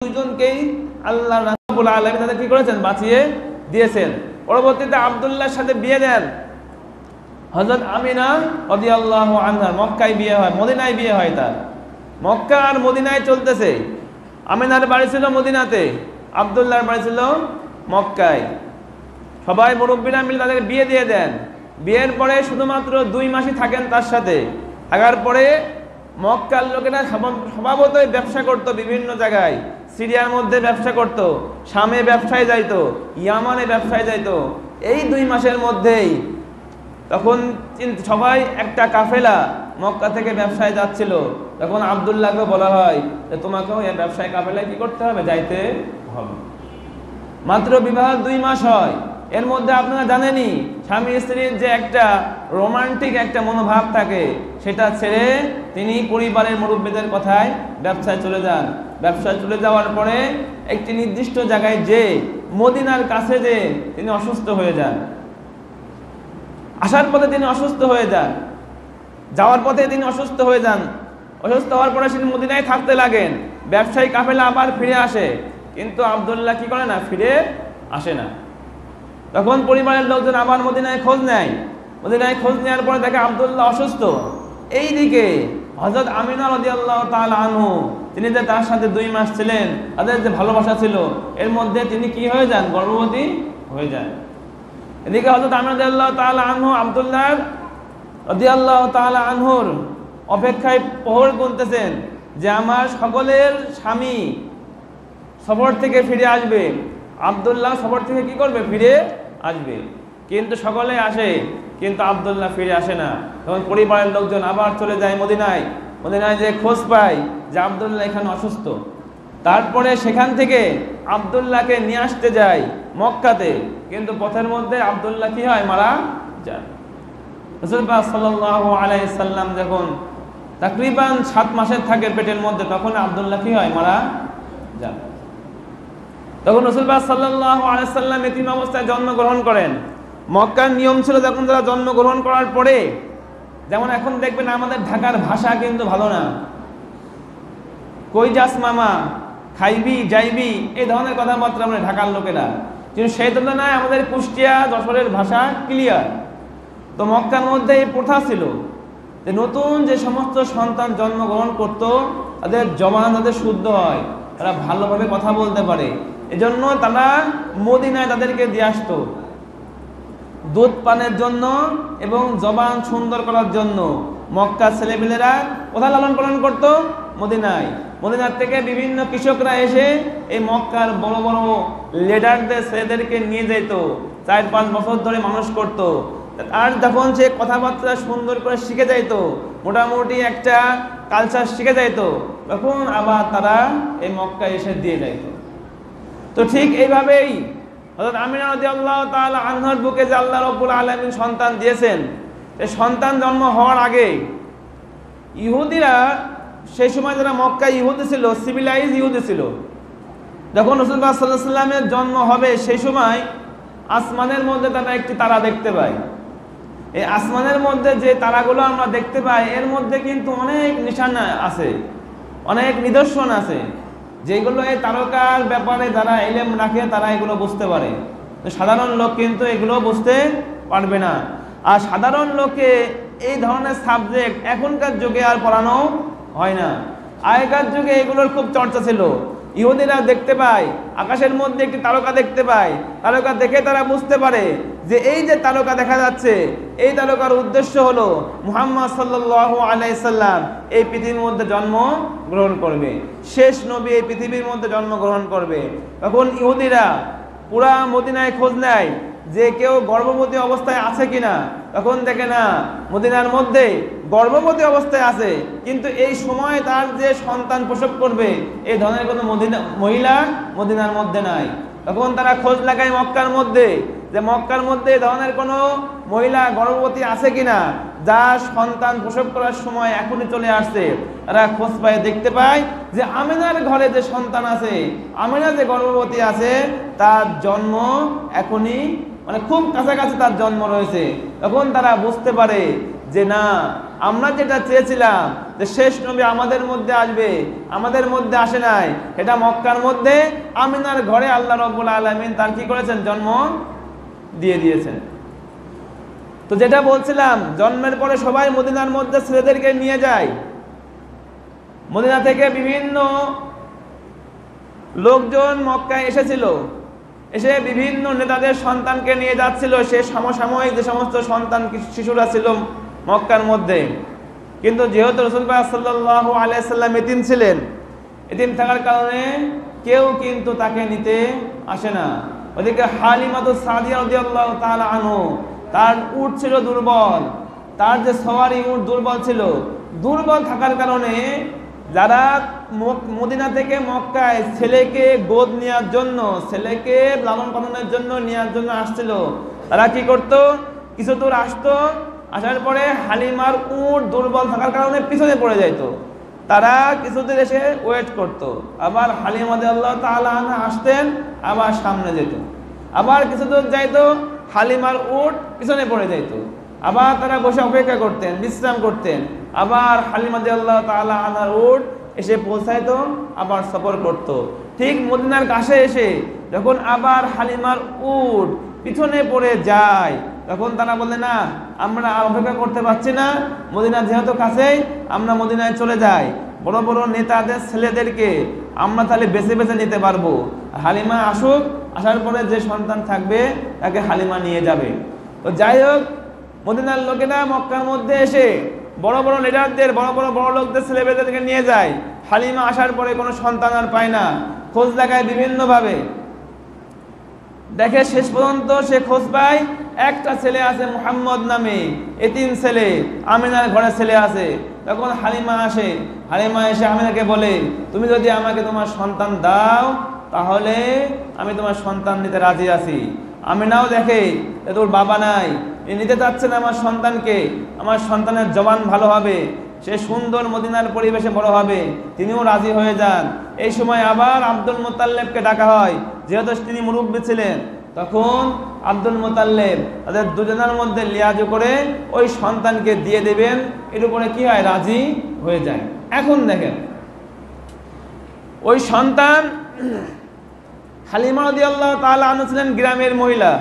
দুইজনকেই আল্লাহ রাব্বুল আলামিন তাদের কি করেছেন, বাঁচিয়ে দিয়েছেন। পরবর্তীতে আব্দুল্লাহর সাথে বিয়ে দেন হযরত আমিনা রাদিয়াল্লাহু আনহা। মক্কায় বিয়ে হয়, মদিনায় বিয়ে হয় তার। মক্কা আর মদিনায় চলতেছে। আমিনার বাড়ি ছিল মদিনাতে, আব্দুল্লাহর বাড়ি ছিল মক্কায়। সবাই মুরব্বীরা মিলে তাদের বিয়ে দিয়ে দেন। বিয়ের পরে শুধুমাত্র 2 মাসই থাকেন তার সাথে। থাকার পরে মক্কার লোকেরা স্বভাবতই ব্যবসা করত বিভিন্ন জায়গায়। সিরিয়ার মধ্যে ব্যবসা করত, শামে ব্যবসায় যাইতো, ইয়ামানে ব্যবসায় যাইতো। এই 2 মাসের মধ্যেই তখন সবাই একটা কাফেলা মক্কা থেকে ব্যবসায় যাচ্ছিল। তখন আব্দুল্লাহকে বলা হয় যে তোমাকেও এই ব্যবসায় কাফেলায় কি করতে হবে, যাইতে হবে। মাত্র বিবাহ 2 মাস হয়। এর মধ্যে আপনারা জানেনই স্বামী স্ত্রীর যে একটা রোমান্টিক একটা মনোভাব থাকে, সেটা ছেড়ে তিনি পরিবারের মুরব্বীদের কথায় ব্যবসায় চলে যান। ব্যবসায় চলে যাওয়ার পরে একটি নির্দিষ্ট জায়গায় যে মদিনার কাছে যে তিনি অসুস্থ হয়ে যান। আসার পথে তিনি অসুস্থ হয়ে যান, যাওয়ার পথে তিনি অসুস্থ হয়ে যান। অসুস্থ হওয়ার পরে তিনি মদিনায় থাকতে লাগেন। ব্যবসায়ী কাফেলা আবার ফিরে আসে, কিন্তু আব্দুল্লাহ কি করে না, ফিরে আসে না। তখন পরিবারের লোকজন আবার মদিনায় খোঁজ নেয়। মদিনায় খোঁজ নেওয়ার পরে দেখে আব্দুল্লাহ অসুস্থ। এইদিকে হযরত আমিনা রাদিয়াল্লাহু তাআলা আনহু, তিনি যে তার সাথে 2 মাস ছিলেন, তাদের যে ভালোবাসা ছিল, এর মধ্যে তিনি কি হয়ে যান, গর্ভবতী হয়ে যান। এদিকে হযরত আমিনা রাদিয়াল্লাহু তাআলা আনহু আব্দুল্লাহ রাদিয়াল্লাহু তাআলা আনহুর অপেক্ষায় প্রহর গুনতেছেন যে আমার সকলের স্বামী সফর থেকে ফিরে আসবে, আব্দুল্লাহ সফর থেকে কি করবে, ফিরে আসবে। কিন্তু সকলে আসে, কিন্তু আব্দুল্লাহ ফিরে আসে না। তখন পরিবারের লোকজন আবার চলে যায় মদিনায়। মদিনায় যে খোঁজ পায় যে আব্দুল্লাহ এখানে অসুস্থ। তারপরে সেখান থেকে আব্দুল্লাহকে নিয়ে আসতে যায় মক্কাতে, কিন্তু পথের মধ্যে আব্দুল্লাহ কি হয়, মারা যায়। রাসূল পাক সাল্লাল্লাহু আলাইহি সাল্লাম যখন তাকরিবান 7 মাসের থাকে পেটের মধ্যে, তখন আব্দুল্লাহ কি হয়, মারা যায়। তখন রাসূল পাক সাল্লাল্লাহু আলাইহি সাল্লাম এতিম অবস্থায় জন্মগ্রহণ করেন। মক্কার নিয়ম ছিল যখন তারা জন্মগ্রহণ করার পরে, যেমন এখন দেখবেন আমাদের ঢাকার ভাষা কিন্তু ভালো না, কই যাস মামা, খাইবি যাইবি, এই ধরনের কথাবার্তা আমরা ঢাকার লোকেরা। কিন্তু সেই তুলনায় আমাদের কুষ্টিয়া যশোরের ভাষা ক্লিয়ার। তো মক্কার মধ্যে এই প্রথা ছিল যে নতুন যে সমস্ত সন্তান জন্মগ্রহণ করত, তাদের জবান যাতে শুদ্ধ হয়, তারা ভালোভাবে কথা বলতে পারে, এজন্য তারা মদিনায় তাদেরকে দিয়ে আসতো দুধ পানের জন্য এবং জবান সুন্দর করার জন্য। মক্কার ছেলেমেয়েরা কোথায় লালন পালন করত, মদিনায়। মদিনার থেকে বিভিন্ন কৃষকরা এসে এই মক্কার বড় বড় লিডারদের ছেলেদেরকে নিয়ে যেত, 4-5 বছর ধরে মানুষ করত। আর যখন সে কথাবার্তা সুন্দর করে শিখে যাইত, মোটামুটি একটা কালচার শিখে যাইত, তখন আবার তারা এই মক্কায় এসে দিয়ে যাইত। তো ঠিক এইভাবেই হযরত আমিনা রাদিয়াল্লাহু তাআলা আনহার বুকে যে আল্লাহ রাব্বুল আলামিন সন্তান দিয়েছেন, এই সন্তান জন্ম হওয়ার আগে ইহুদিরা, সেই সময় যারা মক্কায় ইহুদি ছিল, সিভিলাইজ ইহুদি ছিল, যখন রাসূলুল্লাহ সাল্লাল্লাহু আলাইহি ওয়াসাল্লামের জন্ম হবে সেই সময় আসমানের মধ্যে তারা একটি তারা দেখতে পায়। এই আসমানের মধ্যে যে তারাগুলো আমরা দেখতে পাই, এর মধ্যে কিন্তু অনেক নিশানা আছে, অনেক নিদর্শন আছে, যেগুলো এই তারকার ব্যাপারে যারা ইলম রাখে তারা এগুলো বুঝতে পারে। সাধারণ লোক কিন্তু এগুলো বুঝতে পারবে না। আর সাধারণ লোকে এই ধরনের সাবজেক্ট এখনকার যুগে আর পড়ানো হয় না। আগেকার যুগে এগুলোর খুব চর্চা ছিল। ইহুদিরা দেখতে পায় আকাশের মধ্যে একটি তারকা দেখতে পায়, তারকা দেখে তারা বুঝতে পারে যে এই যে তারকা দেখা যাচ্ছে, এই তারকার উদ্দেশ্য হলো মুহাম্মদ সাল্লাল্লাহু আলাইহি সাল্লাম এই পৃথিবীর মধ্যে জন্ম গ্রহণ করবে, শেষ নবী এই পৃথিবীর মধ্যে জন্মগ্রহণ করবে। তখন ইহুদিরা পুরা মদিনায় খোঁজ নেয় যে কেউ গর্ভবতী অবস্থায় আছে কিনা। তখন দেখে না, মদিনার মধ্যে গর্ভবতী অবস্থায় আছে, কিন্তু এই সময় তার যে সন্তান প্রসব করবে এই ধরনের কোনো মহিলা মদিনার মধ্যে নাই। তখন তারা খোঁজ লাগায় মক্কার মধ্যে, যে মক্কার মধ্যে এই ধরনের কোনো মহিলা গর্ভবতী আছে কিনা, যার সন্তান প্রসব করার সময় এখনই চলে আসছে। তারা খোঁজ পায়, দেখতে পায় যে আমিনার ঘরে যে সন্তান আছে, আমিনা যে গর্ভবতী আছে, তার জন্ম এখনই, মানে খুব কাছাকাছি তার জন্ম রয়েছে। তখন তারা বুঝতে পারে যে না, আমরা যেটা চেয়েছিলাম যে শেষ নবী আমাদের মধ্যে আসবে, আমাদের মধ্যে আসে নাই। এটা মক্কার মধ্যে আমিনার ঘরে আল্লাহ রাব্বুল আলামিন তার কি করেছেন, জন্ম দিয়ে দিয়েছেন। তো যেটা বলছিলাম, জন্মের পরে সবাই মদিনার মধ্যে ছেলেদেরকে নিয়ে যায়। মদিনা থেকে বিভিন্ন লোকজন মক্কায় এসেছিল, এসে বিভিন্ন নেতাদের সন্তানকে নিয়ে যাচ্ছিল। সে সমসাময়িক যে সমস্ত সন্তান শিশুরা ছিল মক্কার মধ্যে, কিন্তু যেহেতু রাসূল পাক সাল্লাল্লাহু আলাইহি সাল্লাম এতিম ছিলেন, এতিম থাকার কারণে কেউ কিন্তু তাকে নিতে আসে না। ওদিকে হালিমাতুস সাদিয়া রাদিয়াল্লাহু তাআলা আনহু, তার উট ছিল দুর্বল, তার যে সওয়ারি উট দুর্বল ছিল। দুর্বল থাকার কারণে যারা মদিনা থেকে মক্কায় ছেলেকে গোদ নেওয়ার জন্য, ছেলেকে লালন পালনের জন্য নেওয়ার জন্য আসছিল, তারা কি করত, কিছু দূর আসতো, আসার পরে হালিমার উট দুর্বল থাকার কারণে পিছনে পড়ে যাইতো। তারা কিছুদিন এসে ওয়েট করত, আবার হালিমা রাদিয়াল্লাহু তাআলা আনহা আসতেন, আবার সামনে যেত, আবার কিছু দূর যাইতো, হালিমার উট পিছনে পড়ে যাইতো, আবার তারা বসে অপেক্ষা করতেন, বিশ্রাম করতেন, আবার হালিমা রাদিয়াল্লাহু তাআলা আনহার উট এসে পৌঁছাইতো, আবার সফর করত। ঠিক মদিনার কাছে এসে যখন আবার হালিমার উট পিছনে পড়ে যায়, তখন তারা বলে, না আমরা আর অপেক্ষা করতে পারছি না, মদিনা যেহেতু কাছেই, আমরা মদিনায় চলে যাই। বড় বড় নেতাদের ছেলেদেরকে আমরা তাহলে বেছে বেছে নিতে পারবো। হালিমা আসুক, আসার পরে যে সন্তান থাকবে তাকে হালিমা নিয়ে যাবে। তো যাই হোক, মদিনার লোকেরা মক্কার মধ্যে এসে বড় বড় লিডারদের, বড় লোকদের ছেলেমেয়েদেরকে নিয়ে যায়। হালিমা আসার পরে কোনো সন্তান আর পায় না, খোঁজ লাগায় বিভিন্নভাবে, দেখে শেষ পর্যন্ত সে খোঁজ পায় একটা ছেলে আছে মুহাম্মদ নামে, এতিম ছেলে, আমিনার ঘরে ছেলে আছে। তখন হালিমা আসে, হালিমা এসে আমিনাকে বলে, তুমি যদি আমাকে তোমার সন্তান দাও তাহলে আমি তোমার সন্তান নিতে রাজি আছি। আমিনাও দেখে তোর বাবা নাই, এ নিতে চাচ্ছে না আমার সন্তানকে, আমার সন্তানের জবান ভালো হবে, সে সুন্দর মদিনার পরিবেশে বড় হবে, তিনিও রাজি হয়ে যান। এই সময় আবার আব্দুল মুত্তালিবকে ডাকা হয়, যেহেতু তিনি মুরব্বী ছিলেন। তখন আব্দুল মুত্তালিব তাদের দুজনের মধ্যে লিয়াজু করে ওই সন্তানকে দিয়ে দেবেন, এর উপরে কি হয়, রাজি হয়ে যায়। এখন দেখেন, ওই সন্তান হালিমা রাদিয়াল্লাহু তাআলা আনহা ছিলেন গ্রামের মহিলা।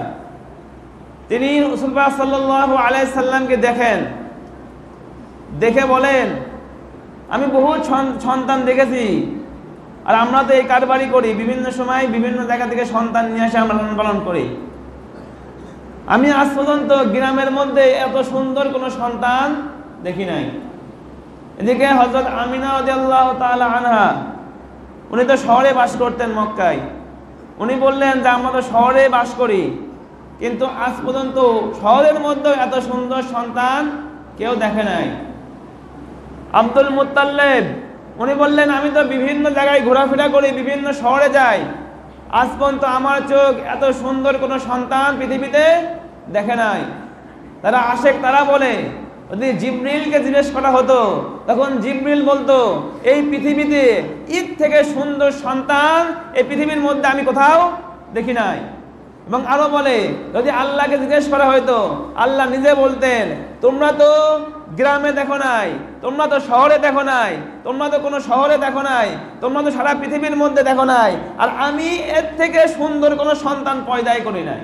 তিনি রাসূল পাক সাল্লাল্লাহু আলাইহি সাল্লামকে দেখেন, দেখে বলেন, আমি বহু সন্তান দেখেছি, আর আমরা তো এই কারবারই করি, বিভিন্ন সময় বিভিন্ন জায়গা থেকে সন্তান নিয়ে এসে আমরা লালন পালন করি। আমি আজ পর্যন্ত গ্রামের মধ্যে এত সুন্দর কোনো সন্তান দেখি নাই। এদিকে হযরত আমিনা রাদিয়াল্লাহু তাআলা আনহা, উনি তো শহরে বাস করতেন মক্কায়। উনি বললেন যে আমরা তো শহরে বাস করি, কিন্তু আজ পর্যন্ত শহরের মধ্যে এত সুন্দর সন্তান কেউ দেখে নাই। আব্দুল মুত্তালিব উনি বললেন, আমি তো বিভিন্ন জায়গায় ঘোরাফেরা করি, বিভিন্ন শহরে যাই, আজ পর্যন্ত আমার চোখ এত সুন্দর কোনো সন্তান পৃথিবীতে দেখে নাই। তারা আশেক, তারা বলে, যদি জিবরিলকে জিজ্ঞেস করা হতো তখন জিবরিল বলতো, এই পৃথিবীতে ঈদ থেকে সুন্দর সন্তান এই পৃথিবীর মধ্যে আমি কোথাও দেখি নাই। এবং আরো বলে, যদি আল্লাহকে জিজ্ঞেস করা হয়তো আল্লাহ নিজে বলতেন, তোমরা তো গ্রামে দেখো নাই, তোমরা তো শহরে দেখো নাই, তোমরা তো কোনো শহরে দেখো নাই, তোমরা তো সারা পৃথিবীর মধ্যে দেখো নাই, আর আমি এর থেকে সুন্দর কোনো সন্তান পয়দাই করি নাই।